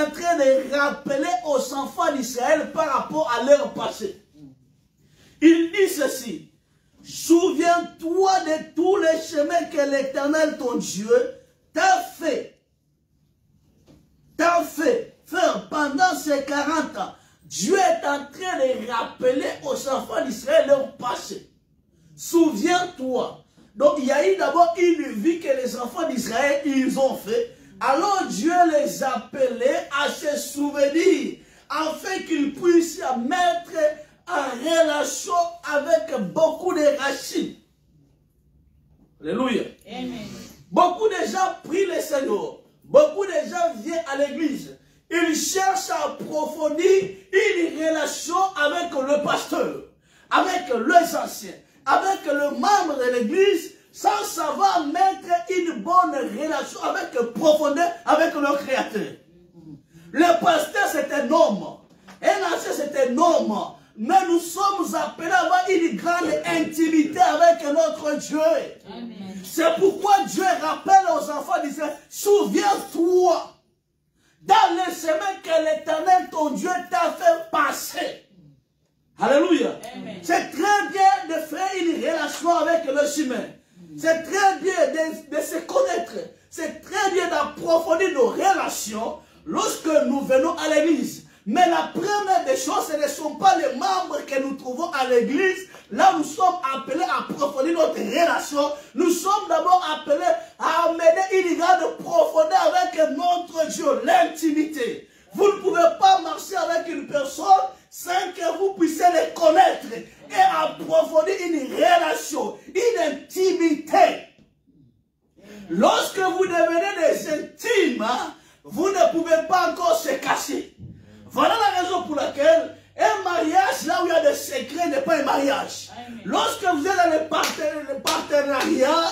en train de rappeler aux enfants d'Israël par rapport à leur passé. Il dit ceci. Souviens-toi de tous les chemins que l'Éternel, ton Dieu, t'a fait faire pendant ces 40 ans. Dieu est en train de rappeler aux enfants d'Israël leur passé. Souviens-toi. Donc il y a eu d'abord une vie que les enfants d'Israël ils ont fait. Alors Dieu les appelait à se souvenir afin qu'ils puissent mettre en relation avec beaucoup de racines. Alléluia. Amen. Beaucoup de gens prient le Seigneur. Beaucoup de gens viennent à l'église. Ils cherchent à approfondir une relation avec le pasteur, avec les anciens, avec le membre de l'église, sans savoir mettre une bonne relation avec profondeur avec leur créateur. Le pasteur c'est un homme, un ancien c'est un homme, mais nous sommes appelés à avoir une grande intimité avec notre Dieu. C'est pourquoi Dieu rappelle aux enfants d'Israël, souviens-toi dans les chemins que l'Éternel, ton Dieu, t'a fait passer. Alléluia. C'est très bien de faire une relation avec le chemin. C'est très bien de se connaître. C'est très bien d'approfondir nos relations lorsque nous venons à l'église. Mais la première des choses, ce ne sont pas les membres que nous trouvons à l'église. Là, nous sommes appelés à approfondir notre relation. Nous sommes d'abord appelés à amener une grande profondeur avec notre Dieu, l'intimité. Vous ne pouvez pas marcher avec une personne sans que vous puissiez les connaître et approfondir une relation, une intimité. Lorsque vous devenez des intimes, vous ne pouvez pas encore se cacher. Voilà la raison pour laquelle un mariage, là où il y a des secrets, n'est pas un mariage. Amen. Lorsque vous êtes dans le partenariat,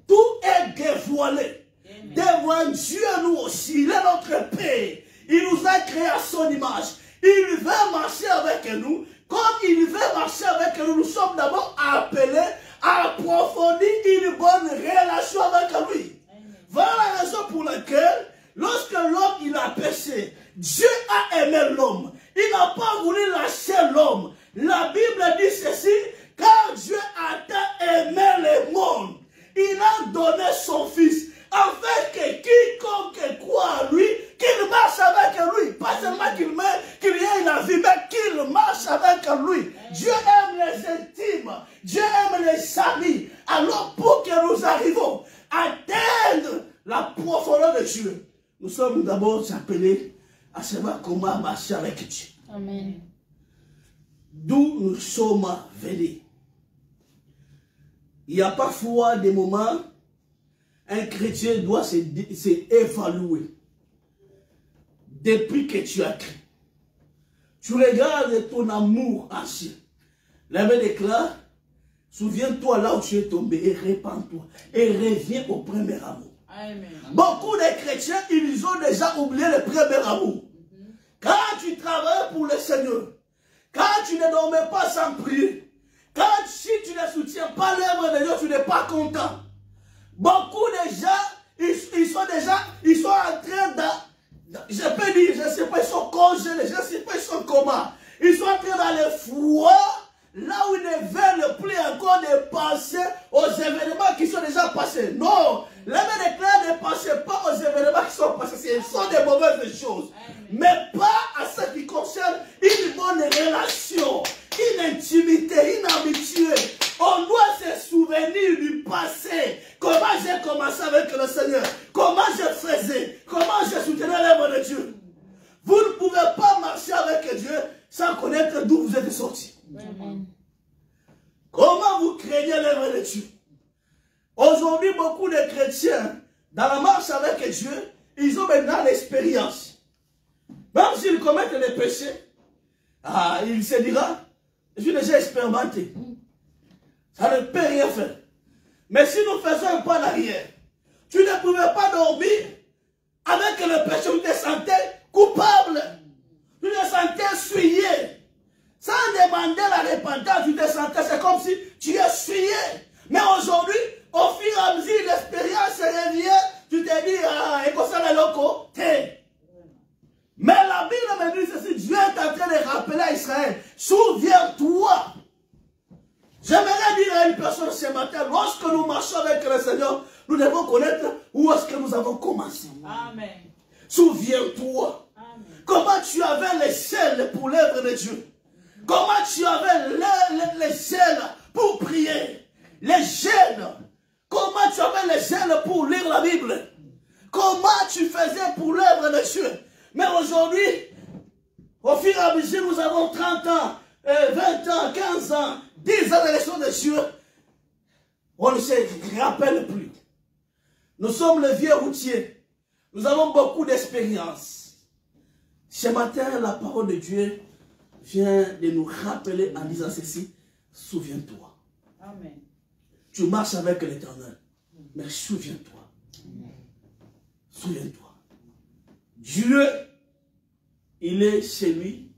tout est dévoilé. Amen. Devant Dieu, nous aussi, il est notre Père. Il nous a créé à son image. Il veut marcher avec nous. Comme il veut marcher avec nous, nous sommes d'abord appelés à approfondir une bonne relation avec lui. Amen. Voilà la raison pour laquelle, lorsque l'homme il a péché, Dieu a aimé l'homme. Il n'a pas voulu lâcher l'homme. La Bible dit ceci, car Dieu a tant aimé le monde. Il a donné son Fils, afin que quiconque croit à lui, qu'il marche avec lui. Pas seulement qu'il ait la vie, mais qu'il marche avec lui. Dieu aime les intimes. Dieu aime les amis. Alors pour que nous arrivons à atteindre la profondeur de Dieu, nous sommes d'abord appelés à savoir comment marcher avec Dieu. Amen. D'où nous sommes venus. Il y a parfois des moments, un chrétien doit s'évaluer. Depuis que tu as créé, tu regardes ton amour ancien. La Bible déclare, souviens-toi là où tu es tombé et répands-toi. Et reviens au premier amour. Amen. Beaucoup de chrétiens, ils ont déjà oublié le premier amour. Quand tu travailles pour le Seigneur, quand tu ne dormais pas sans prier, si tu ne soutiens pas l'œuvre de Dieu, tu n'es pas content. Beaucoup de gens, ils sont en train de, je peux dire, je ne sais pas, ils sont congelés, je ne sais pas, ils sont comment. Ils sont en train d'aller froid, là où ils ne veulent plus encore de penser aux événements qui sont déjà passés. Non, l'Amen déclare ne pensez pas aux événements qui sont passés. Ce sont des mauvaises choses. Amen. Mais pas à ce qui concerne une bonne relation, une intimité, une amitié. On doit se souvenir du passé. Comment j'ai commencé avec le Seigneur. Comment je faisais. Comment je soutenais l'œuvre de Dieu. Vous ne pouvez pas marcher avec Dieu sans connaître d'où vous êtes sortis. Amen. Comment vous craignez l'œuvre de Dieu. Aujourd'hui, beaucoup de chrétiens, dans la marche avec Dieu, ils ont maintenant l'expérience. Même s'ils commettent les péchés, il se dira, je suis déjà expérimenté. Ça ne peut rien faire. Mais si nous faisons un pas en arrière, tu ne pouvais pas dormir avec le péché, tu te sentais coupable. Tu te sentais souillé. Sans demander la repentance, tu te sentais, c'est comme si tu es souillé. Mais aujourd'hui, au fur et à mesure, l'expérience revient, tu te dis, et comme ça, le loco, me dit ceci, Dieu est en train de rappeler à Israël, souviens-toi. J'aimerais dire à une personne ce matin, lorsque nous marchons avec le Seigneur, nous devons connaître où est-ce que nous avons commencé. Amen. Souviens-toi. Comment tu avais les ailes pour l'œuvre de Dieu. Comment tu avais les ailes pour prier. Les gènes. Comment tu avais les ailes pour lire la Bible. Comment tu faisais pour l'œuvre de Dieu. Mais aujourd'hui, au fur et à mesure, nous avons 30 ans, 20 ans, 15 ans, 10 ans de leçons de Dieu. On ne se rappelle plus. Nous sommes le vieux routier. Nous avons beaucoup d'expérience. Ce matin, la parole de Dieu vient de nous rappeler en disant ceci. Souviens-toi. Amen. Tu marches avec l'Éternel. Mais souviens-toi. Souviens-toi. Dieu, il est celui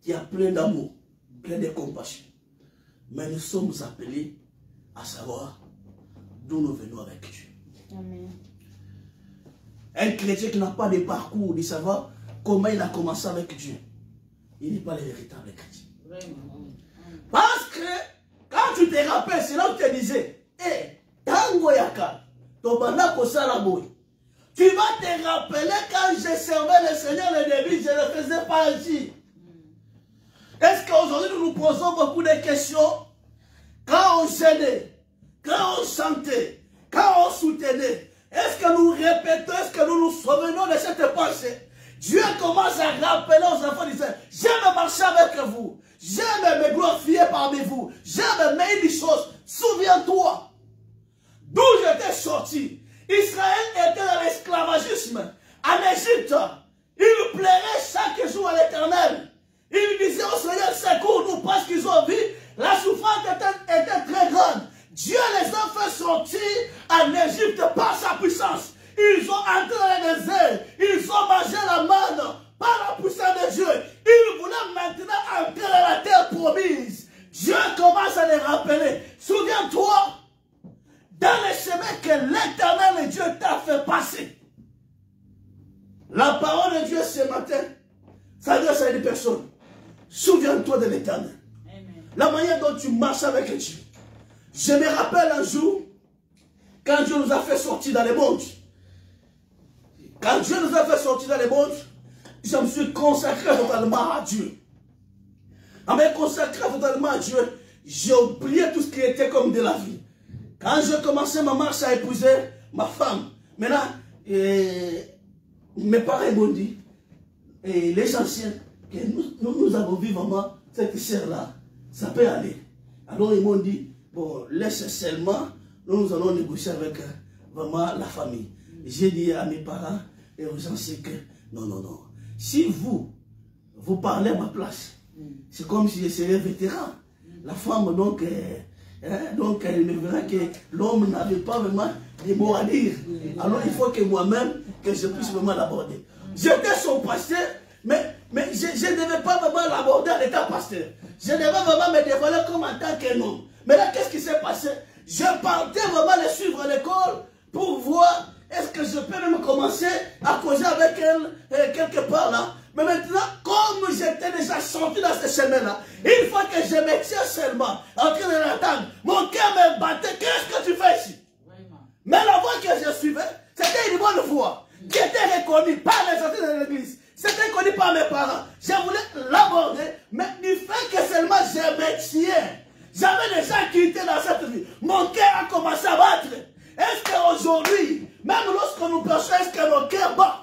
qui a plein d'amour, plein de compassion. Mais nous sommes appelés à savoir d'où nous venons avec Dieu. Amen. Un chrétien qui n'a pas de parcours, de savoir comment il a commencé avec Dieu, il n'est pas le véritable chrétien. Vraiment. Parce que quand tu te rappelles, c'est là où tu te disais, Tango Yaka, Tobanda Kosala Boy. Tu vas te rappeler quand je servais le Seigneur le début, je ne le faisais pas ainsi. Est-ce qu'aujourd'hui nous nous posons beaucoup de questions? Quand on gênait, quand on chantait, quand on soutenait, est-ce que nous répétons, est-ce que nous nous souvenons de cette pensée? Dieu commence à rappeler aux enfants d'Israël, j'aime marcher avec vous, j'aime me glorifier parmi vous, j'aime mes des choses, souviens-toi, d'où j'étais sorti. Israël était dans l'esclavagisme, en Égypte, il plairait chaque jour à l'Éternel. Il disait au Seigneur, secours-nous parce qu'ils ont vu, la souffrance était très grande. Dieu les a fait sortir en Égypte par sa puissance. Ils ont entré dans le désert. Ils ont mangé la manne par la puissance de Dieu. Ils voulaient maintenant entrer dans la terre promise. Dieu commence à les rappeler. Souviens-toi, dans les chemins que l'Éternel Dieu t'a fait passer. La parole de Dieu ce matin s'adresse à une personne. Souviens-toi de l'Éternel. La manière dont tu marches avec Dieu. Je me rappelle un jour, quand Dieu nous a fait sortir dans le monde. Quand Dieu nous a fait sortir dans le monde, je me suis consacré totalement à Dieu. En me consacrant totalement à Dieu, j'ai oublié tout ce qui était comme de la vie. Quand j'ai commencé ma marche à épouser ma femme, maintenant, mes parents m'ont dit, l'essentiel, que nous avons vu vraiment cette sœur-là, ça peut aller. Alors ils m'ont dit, bon, laisse seulement, nous allons négocier avec vraiment la famille. J'ai dit à mes parents et aux anciens que, non. Si vous parlez à ma place, c'est comme si je serais vétéran. La femme, donc elle me verra que l'homme n'avait pas vraiment des mots à dire. Alors il faut que moi-même, que je puisse vraiment l'aborder. J'étais son pasteur, mais je ne devais pas vraiment l'aborder en étant pasteur. Je devais vraiment me dévoiler comme en tant qu'un homme. Mais là, qu'est-ce qui s'est passé? Je partais vraiment le suivre à l'école pour voir est-ce que je peux même commencer à causer avec elle quelque part là. Mais maintenant, comme j'étais déjà sorti dans ce chemin-là, une fois que je me tiens seulement en train de l'attendre, mon cœur me battait. Qu'est-ce que tu fais ici? Mais la voix que je suivais, c'était une bonne voix qui était reconnue par les anciens de l'église. C'était connu par mes parents. Je voulais l'aborder, mais du fait que seulement je me tiens, j'avais déjà quitté dans cette vie. Mon cœur a commencé à battre. Est-ce qu'aujourd'hui, même lorsque nous prêchons, est-ce que nos cœurs battent?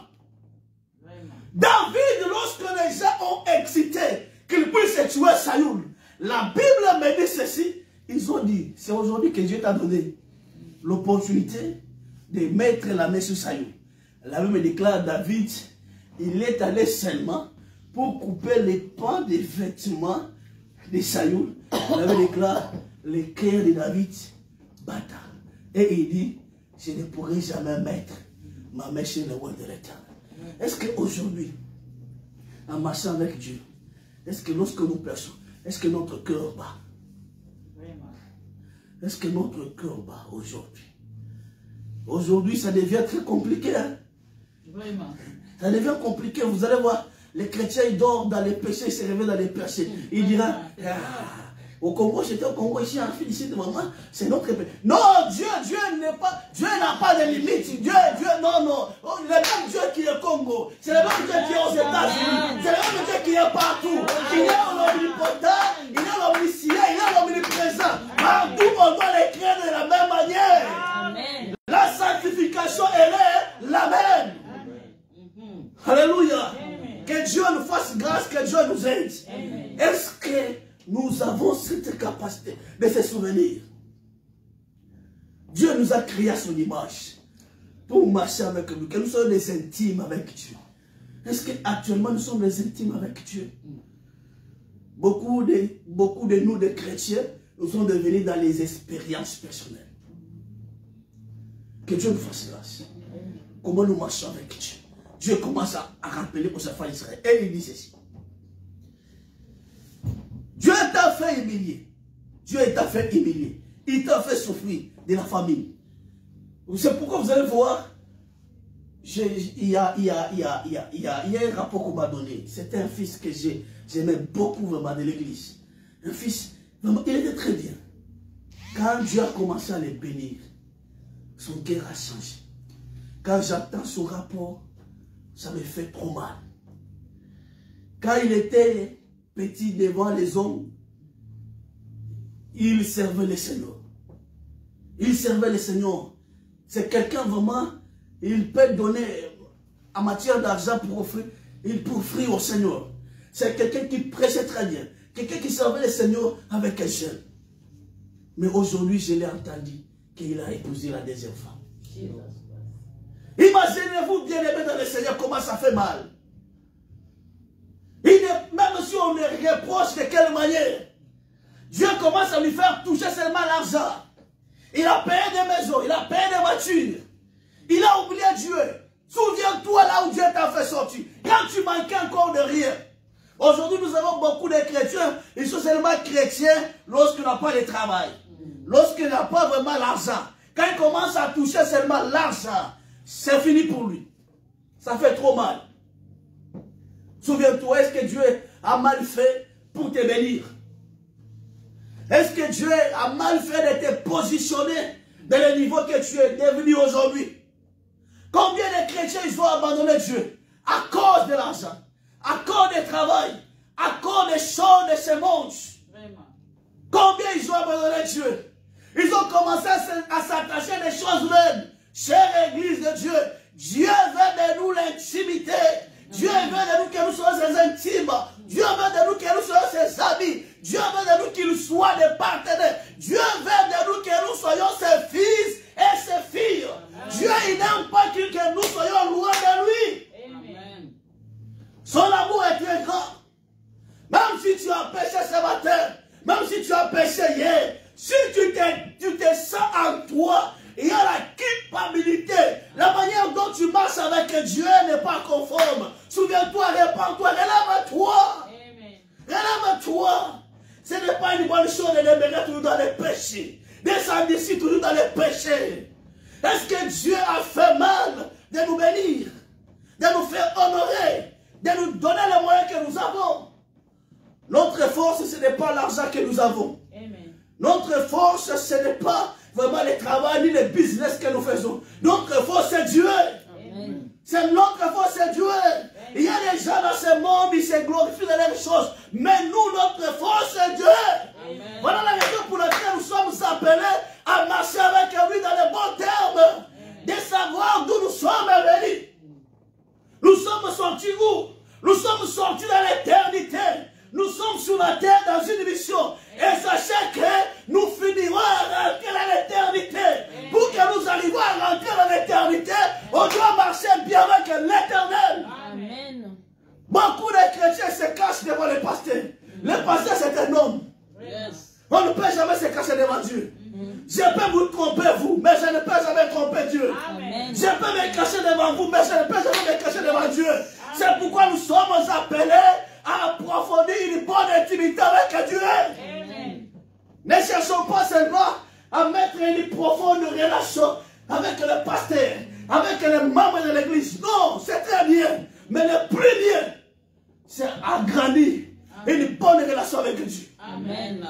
David, lorsque les gens ont excité qu'il puisse tuer Saül, la Bible me dit ceci. Ils ont dit, c'est aujourd'hui que Dieu t'a donné l'opportunité de mettre la main sur Saül. La Bible déclare David, il est allé seulement pour couper les pans des vêtements de Saül. La Bible déclare le cœur de David bata. Et il dit, je ne pourrai jamais mettre ma main sur le roi de l'Éternel. Est-ce qu'aujourd'hui, en marchant avec Dieu, est-ce que lorsque nous prêchons, est-ce que notre cœur bat? Est-ce que notre cœur bat aujourd'hui? Aujourd'hui, ça devient très compliqué. Hein? Ça devient compliqué. Vous allez voir, les chrétiens ils dorment dans les péchés, ils se réveillent dans les péchés. Il dira, au Congo, j'étais au Congo, ici, en Philippe, ici, devant moi, c'est notre pays. Non, Dieu n'a pas de limite. Dieu, non. Oh, le même Dieu qui est au Congo, c'est le même Dieu qui est aux États-Unis, c'est le même Dieu qui est partout. Il est l'omnipotent, il est l'omniscient, il est l'omniprésent. Partout, on doit les créer de la même manière. Amen. La sanctification, elle est la même. Alléluia. Que Dieu nous fasse grâce, que Dieu nous aide. Est-ce que nous avons cette capacité de se souvenir? Dieu nous a créé à son image pour marcher avec nous, que nous soyons des intimes avec Dieu. Est-ce qu'actuellement nous sommes des intimes avec Dieu? Beaucoup de nous, des chrétiens, nous sommes devenus dans les expériences personnelles. Que Dieu nous fasse grâce. Comment nous marchons avec Dieu? Dieu commence à rappeler aux enfants d'Israël. Et il dit ceci. Dieu t'a fait humilier. Dieu t'a fait humilier. Il t'a fait souffrir de la famine. C'est pourquoi vous allez voir, il y a un rapport qu'on m'a donné. C'était un fils que j'aimais beaucoup vraiment de l'église. Un fils, vraiment, il était très bien. Quand Dieu a commencé à les bénir, son cœur a changé. Quand j'entends son rapport, ça me fait trop mal. Quand il était petit devant les hommes, il servait le Seigneur. Il servait le Seigneur. C'est quelqu'un vraiment, il peut donner en matière d'argent pour offrir au Seigneur. C'est quelqu'un qui prêchait très bien. Quelqu'un qui servait le Seigneur avec un jeune. Mais aujourd'hui, je l'ai entendu qu'il a épousé la deuxième femme. Imaginez-vous, bien-aimés dans le Seigneur, comment ça fait mal. Même si on le reproche de quelle manière, Dieu commence à lui faire toucher seulement l'argent. Il a payé des maisons, il a payé des voitures. Il a oublié Dieu. Souviens-toi là où Dieu t'a fait sortir. Quand tu manquais encore de rien. Aujourd'hui, nous avons beaucoup de chrétiens. Ils sont seulement chrétiens lorsqu'il n'a pas de travail. Lorsqu'il n'a pas vraiment l'argent. Quand il commence à toucher seulement l'argent, c'est fini pour lui. Ça fait trop mal. Souviens-toi, est-ce que Dieu a mal fait pour te bénir? Est-ce que Dieu a mal fait de te positionner dans le niveau que tu es devenu aujourd'hui? Combien de chrétiens ils ont abandonné Dieu à cause de l'argent, à cause du travail, à cause des choses de ce monde? Combien ils ont abandonné Dieu? Ils ont commencé à s'attacher à des choses humaines. Chère Église de Dieu, Dieu veut de nous l'intimité. Dieu veut de nous que nous soyons ses intimes. Dieu veut de nous que nous soyons ses amis. Dieu veut de nous qu'il soit des partenaires. Dieu veut de nous que nous soyons ses fils et ses filles. Amen. Dieu, il n'aime pas que nous soyons loin de lui. Amen. Son amour est très grand. Même si tu as péché ce matin, même si tu as péché hier, si tu te sens en toi, il y a la culpabilité. La manière dont tu marches avec Dieu n'est pas conforme. Souviens-toi, répands-toi, relève-toi. Relève-toi. Ce n'est pas une bonne chose de demeurer toujours dans les péchés. Descendre ici toujours dans les péchés. Est-ce que Dieu a fait mal de nous bénir, de nous faire honorer, de nous donner les moyens que nous avons? Notre force, ce n'est pas l'argent que nous avons. Amen. Notre force, ce n'est pas vraiment le travail ni le business que nous faisons. Notre force, c'est Dieu. C'est notre force, c'est Dieu. Amen. Il y a des gens dans ce monde, ils se glorifient de leurs choses. Mais nous, notre force, c'est Dieu. Amen. Voilà la raison pour laquelle nous sommes appelés à marcher avec lui dans les bons termes. Amen. De savoir d'où nous sommes venus. Nous sommes sortis où? Nous sommes sortis dans l'éternité. Nous sommes sur la terre dans une mission. Et sachez que nous finirons à rentrer dans l'éternité. Pour que nous arrivions à rentrer dans l'éternité, on doit marcher bien avec l'éternel. Amen. Beaucoup de chrétiens se cachent devant les pasteurs. Le pasteur, c'est un homme. Yes. On ne peut jamais se cacher devant Dieu. Je peux vous tromper, vous, mais je ne peux jamais tromper Dieu. Amen. Je peux me cacher devant vous, mais je ne peux jamais me cacher devant Dieu. C'est pourquoi nous sommes appelés à approfondir une bonne intimité avec Dieu. Amen. Ne cherchons pas seulement à mettre une profonde relation avec le pasteur, avec les membres de l'église. Non, c'est très bien. Mais le plus bien, c'est agrandir une bonne relation avec Dieu. Amen.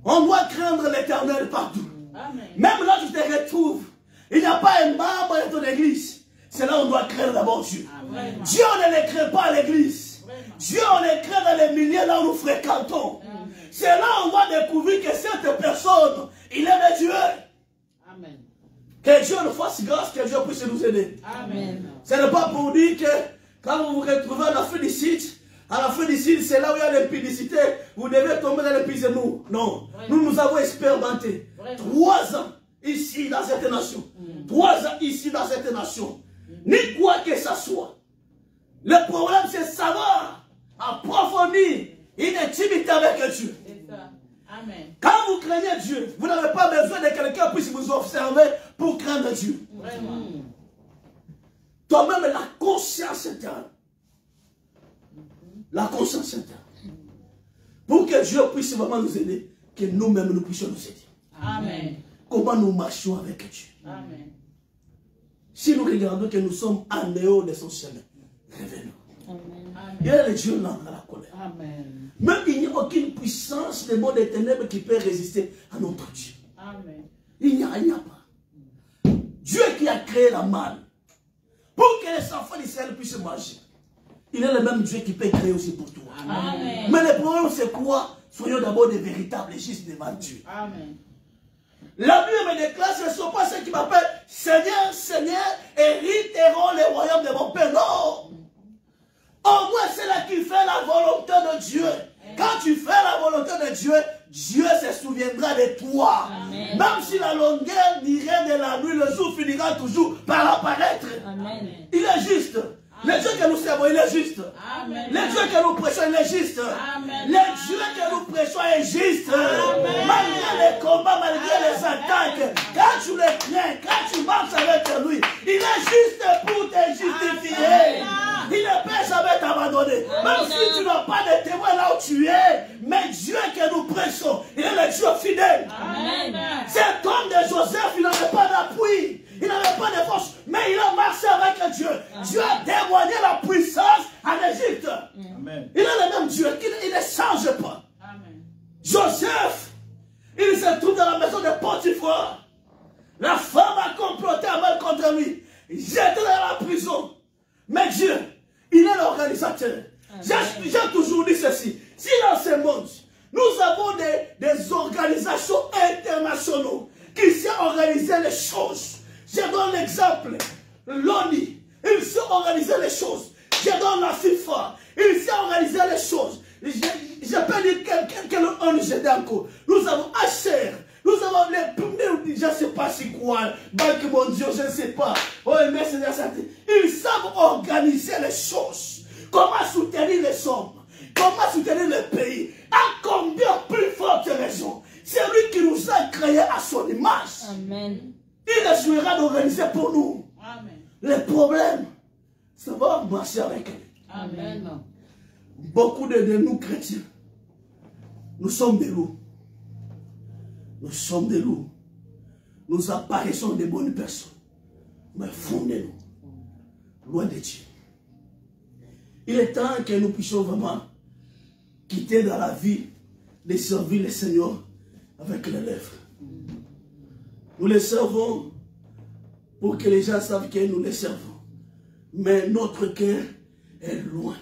On doit craindre l'Éternel partout. Amen. Même là où tu te retrouves, il n'y a pas un membre de ton église. C'est là où on doit craindre d'abord Dieu. Amen. Dieu, on ne le craint pas à l'église. Dieu, on le craint dans les milieux là où nous fréquentons. C'est là où on va découvrir que cette personne, il aime Dieu. Amen. Que Dieu nous fasse grâce, que Dieu puisse nous aider. Amen. Ce n'est pas pour dire que quand vous vous retrouvez à la fin du site, c'est là où il y a l'impudicité, vous devez tomber dans les pistes de nous. Non. Nous avons expérimenté 3 ans ici dans cette nation. 3 ans ici dans cette nation. Ni quoi que ce soit. Le problème, c'est savoir approfondir une intimité avec Dieu. Amen. Quand vous craignez Dieu, vous n'avez pas besoin de quelqu'un qui puisse vous observer pour craindre Dieu. Vraiment. Toi-même, la conscience interne. La conscience interne. Pour que Dieu puisse vraiment nous aider, que nous-mêmes nous puissions nous aider. Amen. Comment nous marchons avec Dieu. Amen. Si nous regardons que nous sommes en dehors de son chemin, révélons. Amen. Il y a le Dieu là dans la colère. Amen. Même il n'y a aucune puissance des mondes des ténèbres qui peut résister à notre Dieu. Amen. Il n'y a pas. Dieu qui a créé la manne, pour que les enfants d'Israël puissent manger, il est le même Dieu qui peut créer aussi pour toi. Amen. Mais le problème c'est quoi? Soyons d'abord des véritables justes devant Dieu. Amen. La Bible me déclare, ce ne sont pas ceux qui m'appellent Seigneur, Seigneur, hériteront le royaume de mon Père. Non. Au moins c'est là qui fait la volonté de Dieu. Quand tu fais la volonté de Dieu, Dieu se souviendra de toi. Amen. Même si la longueur dirait de la nuit, le jour finira toujours par apparaître. Amen. Il est juste. Le Dieu que nous servons, il est juste. Amen. Le Dieu que nous prêchons, il est juste. Amen. Le Dieu que nous prêchons est juste. Malgré les combats, malgré les attaques, quand tu le crains, quand tu marches avec lui, il est juste pour te justifier. Il ne peut jamais t'abandonner. Même si tu n'as pas de témoin là où tu es, mais Dieu que nous prêchons, il est le Dieu fidèle. Amen. Cet homme de Joseph, il n'avait pas d'appui. Il n'avait pas de force, mais il a marché avec Dieu. Dieu a témoigné la puissance en Égypte. Amen. Il est le même Dieu, il ne change pas. Amen. Joseph, il se trouve dans la maison de Potiphar. La femme a comploté à mal contre lui. Jeté dans la prison. Mais Dieu, il est l'organisateur. J'ai toujours dit ceci. Si dans ce monde, nous avons des organisations internationales qui savent organiser les choses. Je donne l'exemple. L'ONU, il sait organiser les choses. Je donne la FIFA, il sait organiser les choses. Je peux dire quelle ONG encore. Nous avons HR, nous avons les, je ne sais pas c'est quoi, Banque mondiale, je ne sais pas. OMS, ils savent organiser les choses. Comment soutenir les hommes, comment soutenir le pays. À combien plus forte raison. C'est lui qui nous a créés à son image. Amen. Il assurera d'organiser pour nous. Amen. Le problème, c'est va marcher avec lui. Amen. Beaucoup de nous chrétiens, nous sommes des loups. Nous sommes des loups. Nous apparaissons des bonnes personnes. Mais fondez-nous, loin de Dieu. Il est temps que nous puissions vraiment quitter dans la vie de servir le Seigneur avec les lèvres. Nous les servons pour que les gens savent que nous les servons. Mais notre cœur est loin.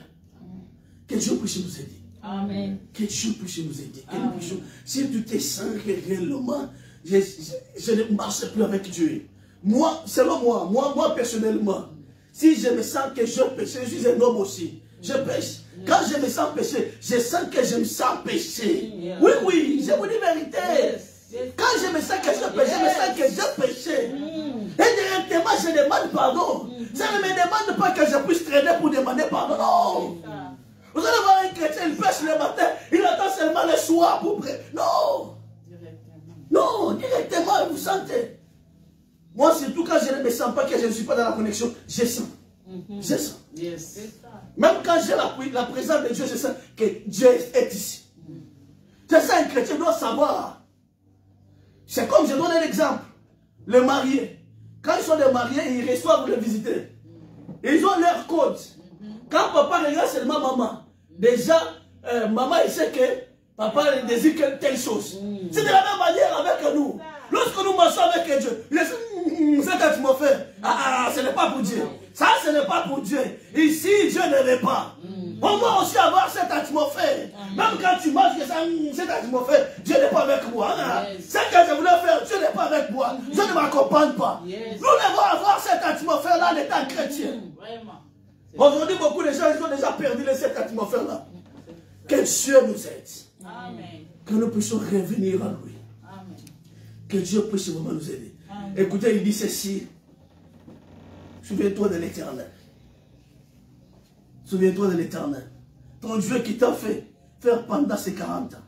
Que Dieu puisse nous aider. Amen. Que Dieu puisse nous aider. Que nous puissions, si tu te sens réellement, je ne marche plus avec Dieu. Moi, selon moi personnellement, si je me sens que je pêche, je suis un homme aussi. Je pêche. Quand je me sens pécher, je sens que je me sens pécher. Oui, oui, je vous dis la vérité. Quand je me sens que je péché, je me sens que je péché. Et directement, je demande pardon. Ça ne me demande pas que je puisse traîner pour demander pardon. Non. Vous allez voir un chrétien, il pêche le matin, il attend seulement le soir pour prier. Non. Non, directement, vous sentez. Moi, surtout quand je ne me sens pas que je ne suis pas dans la connexion, je sens. Je sens. Yes. Même quand j'ai la présence de Dieu, je sens que Dieu est ici. C'est ça, un chrétien doit savoir. C'est comme, je donne un exemple. Les mariés. Quand ils sont des mariés, ils reçoivent les visiteurs. Ils ont leur code. Quand papa regarde seulement maman, déjà, maman, il sait que papa désire telle chose. C'est de la même manière avec nous. Lorsque nous marchons avec Dieu, cette atmosphère, ce n'est pas pour Dieu. Ça, ce n'est pas pour Dieu. Ici, Dieu ne veut pas. On doit aussi avoir cette atmosphère. Même quand tu marches, cette atmosphère, Dieu n'est pas avec moi. Ce que je voulais faire, Dieu n'est pas avec moi. Dieu ne m'accompagne pas. Nous devons avoir cette atmosphère-là en étant chrétien. Aujourd'hui, beaucoup de gens ils ont déjà perdu cette atmosphère-là. Que Dieu nous aide. Amen. Que nous puissions revenir à lui. Amen. Que Dieu puisse vraiment nous aider. Écoutez, il dit ceci. Souviens-toi de l'Éternel. Souviens-toi de l'Éternel. Ton Dieu qui t'a fait faire pendant ces 40 ans,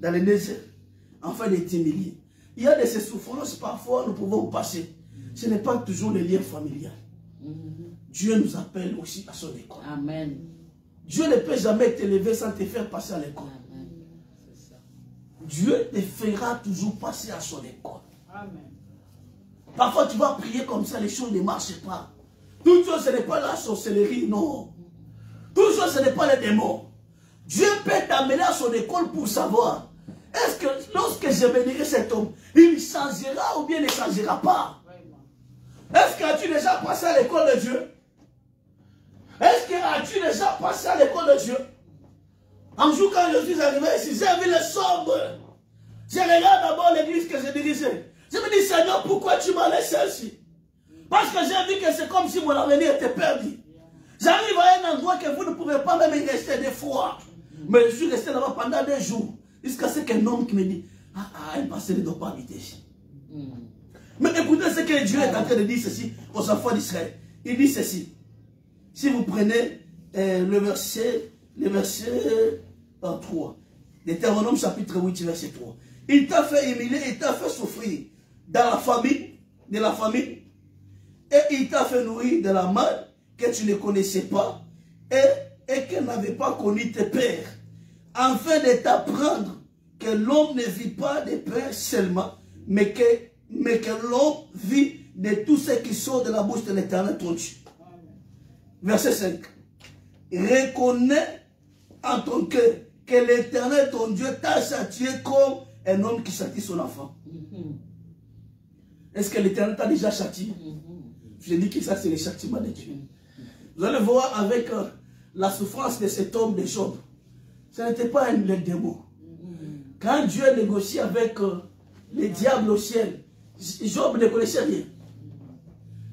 dans le désert, afin de t'humilier. Il y a de ces souffrances, parfois nous pouvons passer. Ce n'est pas toujours les liens familiales. Dieu nous appelle aussi à son école. Amen. Dieu ne peut jamais t'élever sans te faire passer à l'école. Dieu te fera toujours passer à son école. Amen. Parfois tu vas prier comme ça, les choses ne marchent pas. Toute chose, ce n'est pas la sorcellerie, non. Toute chose, ce n'est pas les démons. Dieu peut t'amener à son école pour savoir, est-ce que lorsque je bénirai cet homme, il changera ou bien ne changera pas? Est-ce que as-tu déjà passé à l'école de Dieu? Est-ce que as-tu déjà passé à l'école de Dieu? Un jour, quand je suis arrivé ici, j'ai vu les sombres. Je regarde d'abord l'église que je dirigeais. Je me dis, Seigneur, pourquoi tu m'as laissé ici? Parce que j'ai vu que c'est comme si mon avenir était perdu. J'arrive à un endroit que vous ne pouvez pas même y rester des fois. Mais je suis resté là-bas pendant 2 jours. Jusqu'à ce qu'un homme qui me dit, un pasteur ne doit pas habiter ici. Mais écoutez ce que Dieu est en train de dire ceci aux enfants d'Israël. Il dit ceci. Si vous prenez le verset 3, Deutéronome chapitre 8, verset 3. Il t'a fait humilier, il t'a fait souffrir dans la famille, et il t'a fait nourrir de la manne que tu ne connaissais pas et que n'avait pas connu tes pères, afin de t'apprendre que l'homme ne vit pas de pain seulement, mais que l'homme vit de tout ce qui sort de la bouche de l'Éternel ton Dieu. Verset 5. Reconnais en ton cœur que l'Éternel ton Dieu t'a châtié comme un homme qui châtie son enfant. Est-ce que l'Éternel t'a déjà châtié? Je dis que ça c'est le châtiment de Dieu. Vous allez voir avec la souffrance de cet homme de Job. Ce n'était pas un démon. Quand Dieu négocie avec les diables au ciel, Job ne connaissait rien.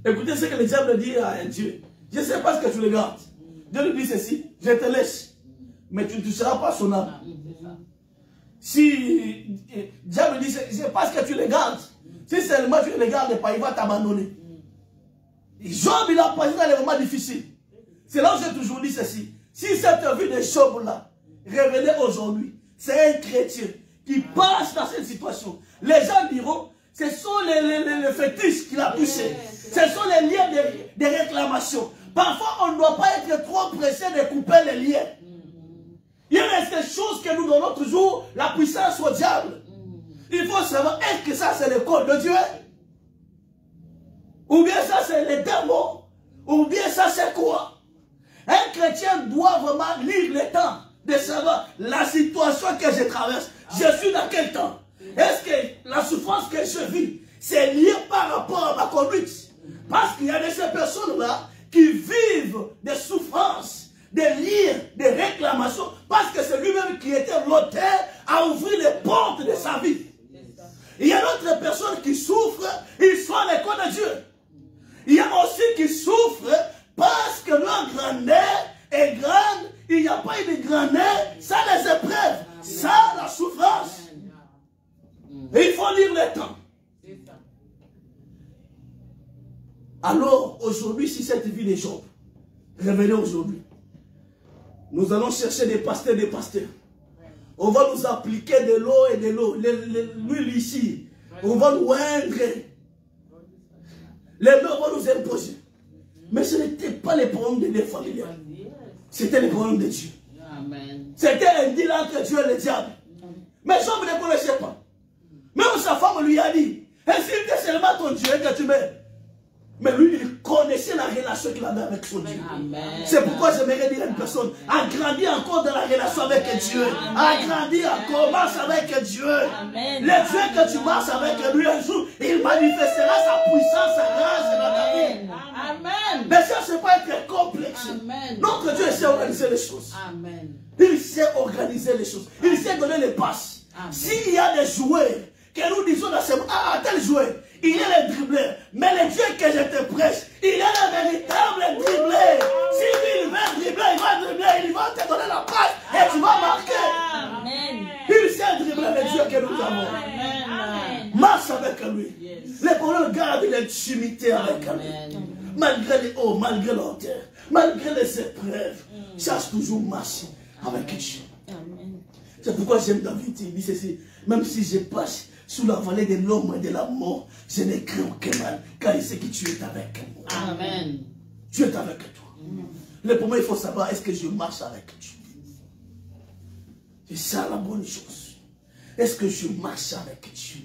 Écoutez ce que le diable dit à Dieu. Je ne sais pas ce que tu regardes. Dieu lui dit ceci, je te laisse, mais tu ne toucheras pas son âme. Si diable dit, je ne sais pas ce que tu regardes. Si seulement tu ne regardes pas, il va t'abandonner. Job, il a passé dans les moments difficiles. C'est là où j'ai toujours dit ceci. Si cette vie de Job là revenait aujourd'hui, c'est un chrétien qui passe dans cette situation. Les gens diront, ce sont les fétiches qu'il a touchés. Ce sont les liens de réclamation. Parfois, on ne doit pas être trop pressé de couper les liens. Il y a des choses que nous donnons toujours la puissance au diable. Il faut savoir, est-ce que ça c'est le code de Dieu? Ou bien ça c'est les démons? Ou bien ça c'est quoi? Un chrétien doit vraiment lire le temps de savoir la situation que je traverse. Je suis dans quel temps? Est-ce que la souffrance que je vis, c'est lié par rapport à ma conduite? Parce qu'il y a de ces personnes-là qui vivent des souffrances, des liens, des réclamations, parce que c'est lui-même qui était l'auteur à ouvrir les portes de sa vie. Il y a d'autres personnes qui souffrent, ils sont à l'école de Dieu. Il y a aussi qui souffrent parce que leur grandeur est grande. Il n'y a pas eu de grandeur sans les épreuves, sans la souffrance. Et il faut lire le temps. Alors, aujourd'hui, si cette vie de Job, revenez aujourd'hui. Nous allons chercher des pasteurs. On va nous appliquer de l'eau et de l'eau. L'huile ici. On va nous oindre. Les mains vont nous imposer. Mais ce n'était pas les problèmes de les familiers. C'était les problèmes de Dieu. C'était un deal entre Dieu et le diable. Mais Job ne connaissait pas. Même sa femme lui a dit, insulte seulement ton Dieu que tu mets. Mais lui, il connaissait la relation qu'il avait avec son Dieu. Amen. C'est pourquoi j'aimerais dire à une personne, agrandis encore dans la relation avec Dieu. Agrandis encore, marche avec Dieu. Amen. Le Dieu que tu marches avec lui un jour, il manifestera sa puissance, sa grâce dans ta vie. Amen. Mais ça, ce n'est pas être complexe. Amen. Notre Dieu sait organiser les choses. Amen. Il sait organiser les choses. Il sait donner les passes. Amen. S'il y a des joueurs que nous disons dans ce monde, ah, tel joueur, il est le dribbleur. Mais le Dieu que je te prêche, il est le véritable dribbleur. Si il veut dribbler, il va dribbler, il va te donner la passe et tu vas marquer. Amen. Il sait dribbler le Dieu que nous avons. Amen. Marche avec lui. Yes. Les problèmes gardent l'intimité avec lui. Amen. Malgré les hauts, malgré la hauteur, malgré les épreuves, cherche toujours marcher avec Dieu. Amen. C'est pourquoi j'aime David, il dit ceci, même si je passe sous la vallée de l'ombre et de la mort, je ne crains aucun mal, car il sait que tu es avec moi. Amen. Tu es avec toi. Le premier, il faut savoir, est-ce que je marche avec Dieu? C'est ça la bonne chose. Est-ce que je marche avec Dieu?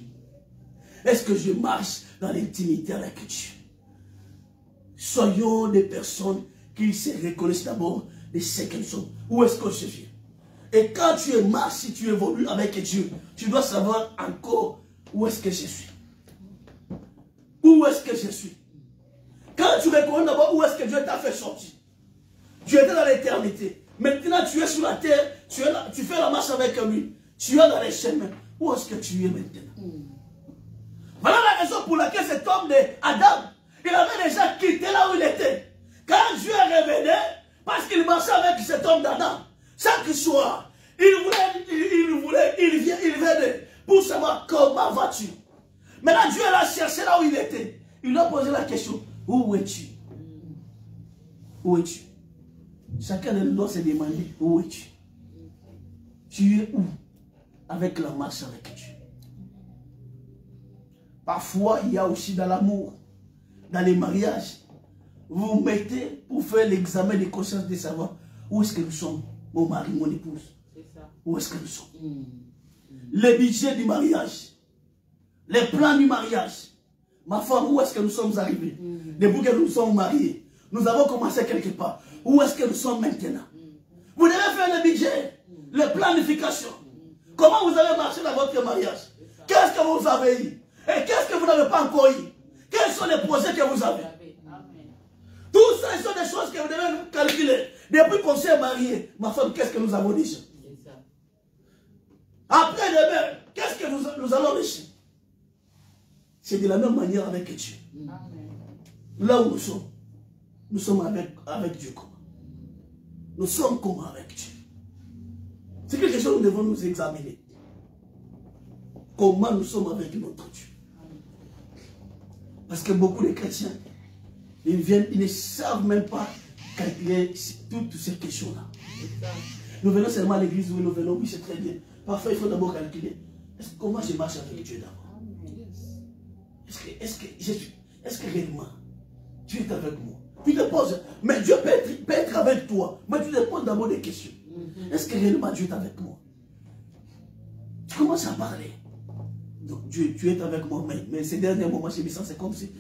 Est-ce que je marche dans l'intimité avec Dieu? Soyons des personnes qui se reconnaissent d'abord de ce qu'elles sont. Où est-ce que je viens? Et quand tu marches, si tu évolues avec Dieu, tu dois savoir encore où est-ce que je suis. Où est-ce que je suis? Quand tu reconnais d'abord où est-ce que Dieu t'a fait sortir. Tu étais dans l'éternité. Maintenant, tu es sur la terre, tu fais la marche avec lui. Tu es dans les chemins. Où est-ce que tu es maintenant? Voilà la raison pour laquelle cet homme d'Adam, il avait déjà quitté là où il était. Quand Dieu est revenu, parce qu'il marchait avec cet homme d'Adam, chaque soir, il venait pour savoir comment vas-tu. Maintenant, Dieu l'a cherché là où il était. Il lui a posé la question, où es-tu? Où es-tu? Chacun de nous doit se demander, où es-tu? Tu es où? Avec la marche avec Dieu. Parfois, il y a aussi dans l'amour, dans les mariages, vous vous mettez pour faire l'examen de conscience de savoir où est-ce que nous sommes, mon mari, mon épouse. Où est-ce que nous sommes? Le budget du mariage, les plans du mariage. Ma femme, où est-ce que nous sommes arrivés? Depuis que nous sommes mariés, nous avons commencé quelque part. Où est-ce que nous sommes maintenant? Vous devez faire le budget, la planification. Comment vous avez marché dans votre mariage? Qu'est-ce que vous avez eu? Et qu'est-ce que vous n'avez pas encore eu? Quels sont les projets que vous avez? Tout ça, ce sont des choses que vous devez calculer. Depuis qu'on s'est marié, ma femme, qu'est-ce que nous avons déjà? Après demain, qu'est-ce que nous allons réussir? C'est de la même manière avec Dieu. Là où nous sommes avec Dieu comment? Nous sommes comment avec Dieu? C'est quelque chose que nous devons nous examiner. Comment nous sommes avec notre Dieu? Parce que beaucoup de chrétiens, ils ne savent même pas calculer toutes ces questions-là. Nous venons seulement à l'église, oui, nous venons, oui, c'est très bien. Parfois, il faut d'abord calculer. Comment je marche avec Dieu d'abord? Est-ce que réellement, Dieu est avec moi? Tu te poses, mais Dieu peut être avec toi, mais tu te poses d'abord des questions. Est-ce que réellement Dieu est avec moi? Tu commences à parler. Donc, Dieu, tu es avec moi, mais ces derniers moments, c'est comme si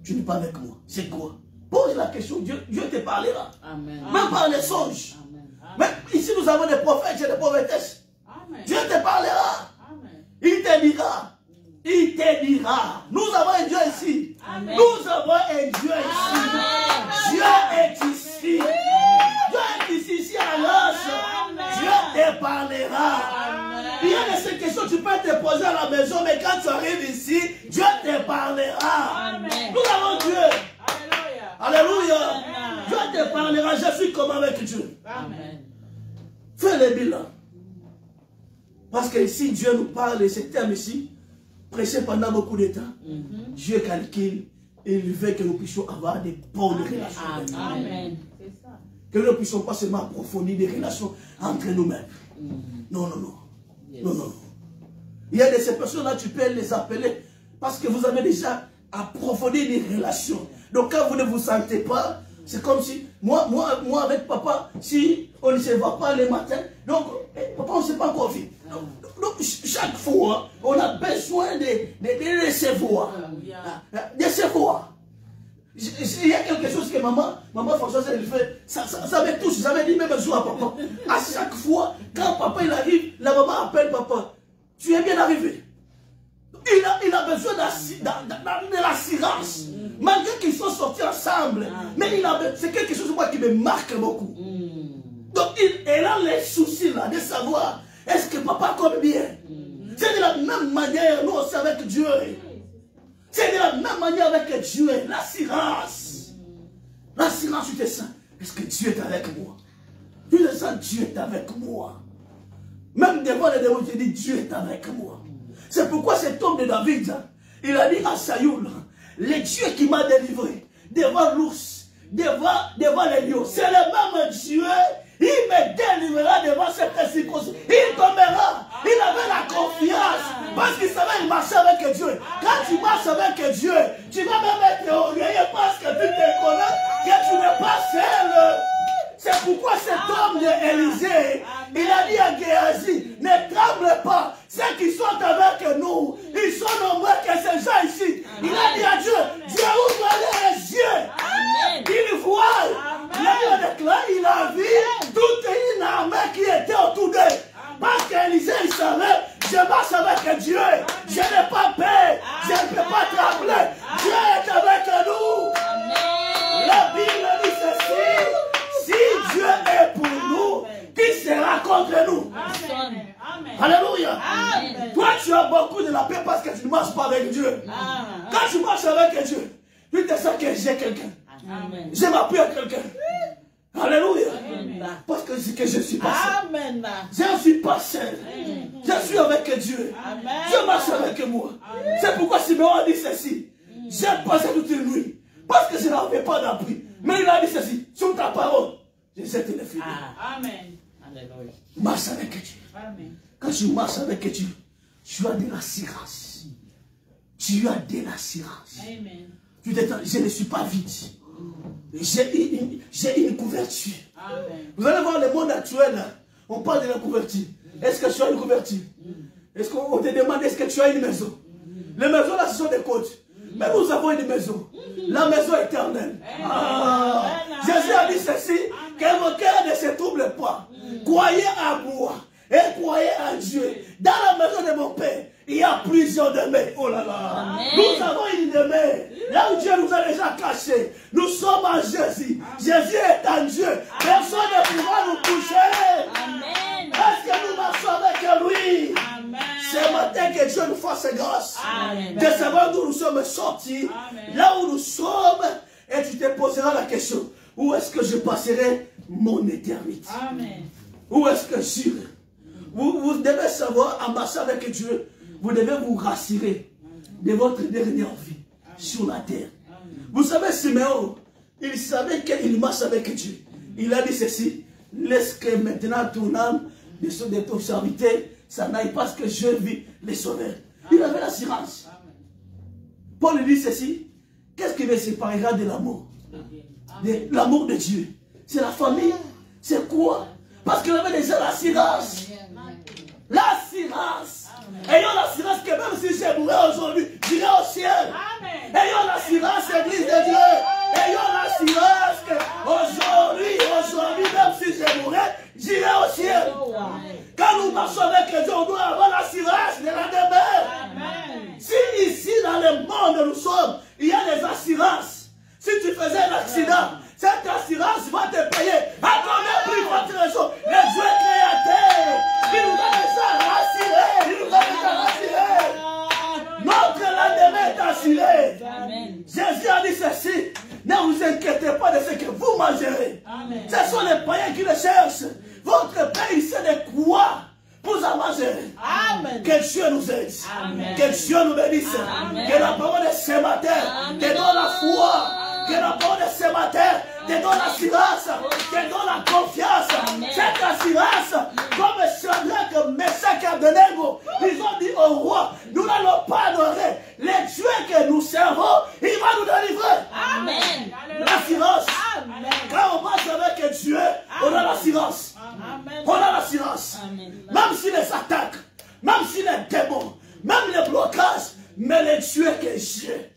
tu n'es pas avec moi. C'est quoi? Pose la question, Dieu te parlera. Amen. Même par les songes. Amen. Mais ici, nous avons des prophètes et des prophétesses. Amen. Dieu te parlera. Amen. Il te dira. Il te dira. Nous avons un Dieu ici. Amen. Nous avons un Dieu ici. Amen. Dieu est ici. Dieu est ici, ici à l'âge. Dieu te parlera. Amen. Il y a des questions que tu peux te poser à la maison, mais quand tu arrives ici, Dieu te parlera. Amen. Nous avons Dieu. Alléluia. Amen. Dieu te parlera. Je suis comme avec Dieu. Amen. Fais le bilan. Parce que si Dieu nous parle de ce thème ici, prêché pendant beaucoup de temps, Dieu calcule et il veut que nous puissions avoir des bonnes relations. Amen. Que nous ne puissions pas seulement approfondir des relations entre nous-mêmes. Non, non, non. Yes. Non, non, non. Il y a de ces personnes-là, tu peux les appeler parce que vous avez déjà approfondi des relations. Donc quand vous ne vous sentez pas, c'est comme si, moi avec papa, si on ne se voit pas le matin, donc papa on ne s'est pas encore vu. Donc chaque fois, on a besoin de se voir. De se voir. Il y a quelque chose que maman Françoise, elle fait, ça me touche, j'avais dit même un jour à papa. À chaque fois, quand papa il arrive, la maman appelle papa. Tu es bien arrivé. Il a besoin de l'assurance. Malgré qu'ils sont sortis ensemble. Mais c'est quelque chose moi, qui me marque beaucoup. Donc elle a les soucis là de savoir est-ce que papa compte bien. C'est de la même manière nous aussi avec Dieu. C'est de la même manière avec Dieu. L'assurance. L'assurance, tu te sens. Est-ce que Dieu est avec moi? Tu te sens Dieu est avec moi. Même devant les démons, tu dis Dieu est avec moi. C'est pourquoi cet homme de David, il a dit à Saül, le Dieu qui m'a délivré devant l'ours, devant les lions, c'est le même Dieu, il me délivrera devant cette circonstance. Il tombera. Il avait la confiance parce qu'il savait qu'il marchait avec Dieu. Quand tu marches avec Dieu, tu vas même être orgueilleux parce que tu te connais que tu n'es pas seul. C'est pourquoi cet homme d'Élisée, il a dit à Géasi, ne tremble pas. Ceux qui sont avec nous, ils sont nombreux que ces gens ici. Il a dit à Dieu, Dieu ouvre les yeux. Il voit. Il a vu toute une armée qui était autour d'eux. Parce qu'Élisée, il savait, je marche avec Dieu. Je n'ai pas peur. Je ne peux pas trembler. Dieu est avec nous. La Bible dit ceci. Si Dieu est pour nous, qui sera contre nous? Alléluia. Toi, tu as beaucoup de la paix parce que tu ne marches pas avec Dieu. Quand tu marches avec Dieu, tu te sens que j'ai quelqu'un. J'ai m'appuie à quelqu'un. Alléluia. Parce que c'est que je suis pas seul. Je ne suis pas seul. Je suis avec Dieu. Je marche avec moi. C'est pourquoi Simeon a dit ceci. J'ai passé toute une nuit. Parce que je n'avais pas d'appui. Mais il a dit ceci. Sur ta parole, je sais te le faire. Amen. Alléluia. Marche avec Dieu. Quand tu marches avec Dieu, tu as de l'assurance. Tu as de l'assurance. Tu t'étends, je ne suis pas vide. J'ai une couverture. Vous allez voir le monde actuel, on parle de la couverture. Est-ce que tu as une couverture? Est-ce qu'on te demande est-ce que tu as une maison? Les maisons là, ce sont des côtes. Mais nous avons une maison. La maison éternelle. Jésus a dit ceci, que vos cœurs ne se troublent pas. Croyez à moi et croyez à Dieu. Dans la maison de mon Père, il y a plusieurs demeures. Oh là là. Amen. Nous avons une demeure. Là où Dieu nous a déjà cachés. Nous sommes en Jésus. Jésus est en Dieu. Personne ne pourra nous toucher. Amen. Est-ce que nous marchons avec lui? Amen. C'est matin que Dieu nous fasse grâce. Amen. De savoir d'où nous sommes sortis. Amen. Là où nous sommes. Et tu te poseras la question. Où est-ce que je passerai mon éternité? Amen. Où est-ce que j'irai? Vous devez savoir, en marchant avec Dieu, vous devez vous rassurer de votre dernière vie sur la terre. Vous savez, Siméon, il savait qu'il marche avec Dieu. Il a dit ceci, laisse que maintenant ton âme de ton serviteur s'en aille parce que je vis les sauveurs. Il avait l'assurance. Paul dit ceci, qu'est-ce qui me séparera de l'amour? De l'amour de Dieu. C'est la famille. C'est quoi? Parce qu'il avait déjà l'assurance. L'assurance. Ayons l'assurance que même si je mourrais aujourd'hui, j'irai au ciel. Amen. Ayons l'assurance, Église de Dieu. Ayons l'assurance qu'aujourd'hui, même si je mourrais, j'irai au ciel. Amen. Quand nous marchons avec Dieu, on doit avoir l'assurance de la demeure. Si ici, dans le monde, nous sommes, il y a des assurances. Si tu faisais un accident, cette assurance va te payer. À combien plus votre raison? Le Dieu créateur, il nous a déjà rassurés. Il nous a déjà rassurés. Notre lendemain est assuré. Amen. Jésus a dit ceci. Ne vous inquiétez pas de ce que vous mangerez. Amen. Ce sont les païens qui le cherchent. Votre Père, il sait de quoi vous en mangerez. Amen. Que Dieu nous aide. Amen. Que Dieu nous bénisse. Amen. Que la parole de ce matin te donne la foi. Que la parole de ce matin te donne l'assurance, te donne la confiance. Amen. Cette assurance, comme Shadrach, Meshach et Abednego, ils ont dit au roi, nous n'allons pas adorer les dieux que nous servons, il va nous délivrer. Amen. L'assurance. Quand on marche avec Dieu, on a l'assurance. On a l'assurance. Même s'il les attaque, même s'il les démons, même les blocages, mais les dieux que j'ai.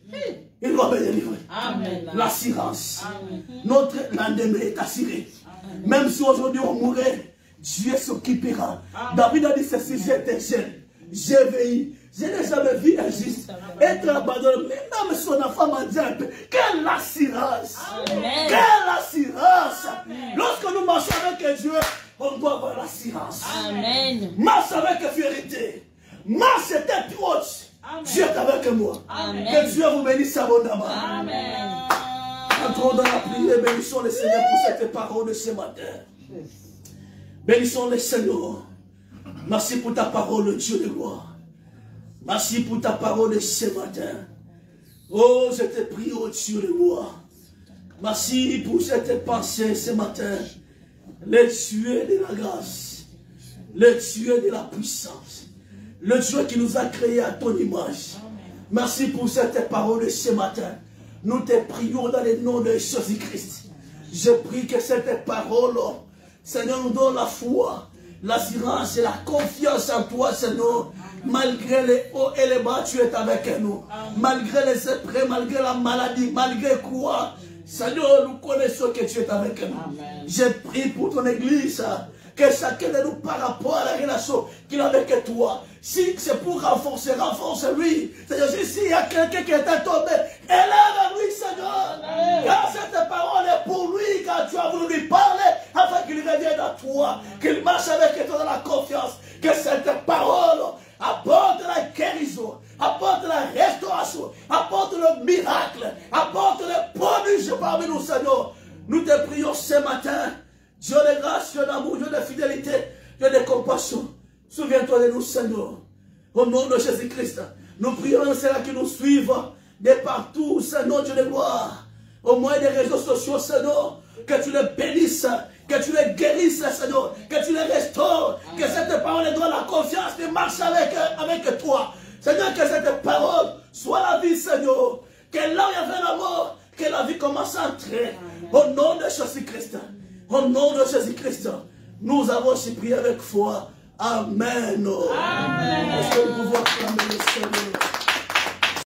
Il va me délivrer. Amen. L'assurance. Amen. Notre lendemain est assuré. Amen. Même si aujourd'hui on mourrait, Dieu s'occupera. David a dit ceci, j'étais jeune, j'ai veillé. Je n'ai jamais vu un juste être abandonné. Même son enfant m'a dit un peu, quelle assurance. Amen. Quelle assurance. Amen. Lorsque nous marchons avec Dieu, on doit avoir l'assurance. Amen. Marche avec vérité. Marche tête haute. Dieu est avec moi. Amen. Que Dieu vous bénisse abondamment. Amen. Entrons dans la prière, bénissons le Seigneur pour cette parole de ce matin. Bénissons le Seigneur. Merci pour ta parole, Dieu de gloire. Merci pour ta parole de ce matin. Oh, je te prie, oh Dieu de gloire. Merci pour cette pensée ce matin. Le Dieu de la grâce. Le Dieu de la puissance. Le Dieu qui nous a créés à ton image. Merci pour cette parole de ce matin. Nous te prions dans le nom de Jésus-Christ. Je prie que cette parole, Seigneur, nous donne la foi, l'assurance et la confiance en toi, Seigneur. Malgré les hauts et les bas, tu es avec nous. Malgré les épreuves, malgré la maladie, malgré quoi, Seigneur, nous connaissons que tu es avec nous. Amen. Je prie pour ton église, que chacun de nous par rapport à la relation qu'il a avec toi. Si c'est pour renforcer, renforce-lui. C'est-à-dire, s'il y a quelqu'un qui est tombé, élève-lui, Seigneur. Car cette parole est pour lui, car tu as voulu lui parler, afin qu'il revienne à toi, qu'il marche avec toi dans la confiance. Que cette parole apporte la guérison, apporte la restauration, apporte le miracle, apporte le prodige parmi nous, Seigneur. Nous te prions ce matin, Dieu de grâce, Dieu d'amour, Dieu de fidélité, Dieu de compassion. Souviens-toi de nous, Seigneur. Au nom de Jésus-Christ, nous prions ceux qui nous suivent de partout, Seigneur, Dieu de gloire. Au moyen des réseaux sociaux, Seigneur, que tu les bénisses, que tu les guérisses, Seigneur, que tu les restaures, que cette parole donne la confiance de marcher avec toi. Seigneur, que cette parole soit la vie, Seigneur. Que là où il y avait la mort, que la vie commence à entrer. Au nom de Jésus-Christ. Au nom de Jésus-Christ. Nous avons aussi prié avec foi. Amen. Amen. Est-ce que nous pouvons acclamer le Seigneur?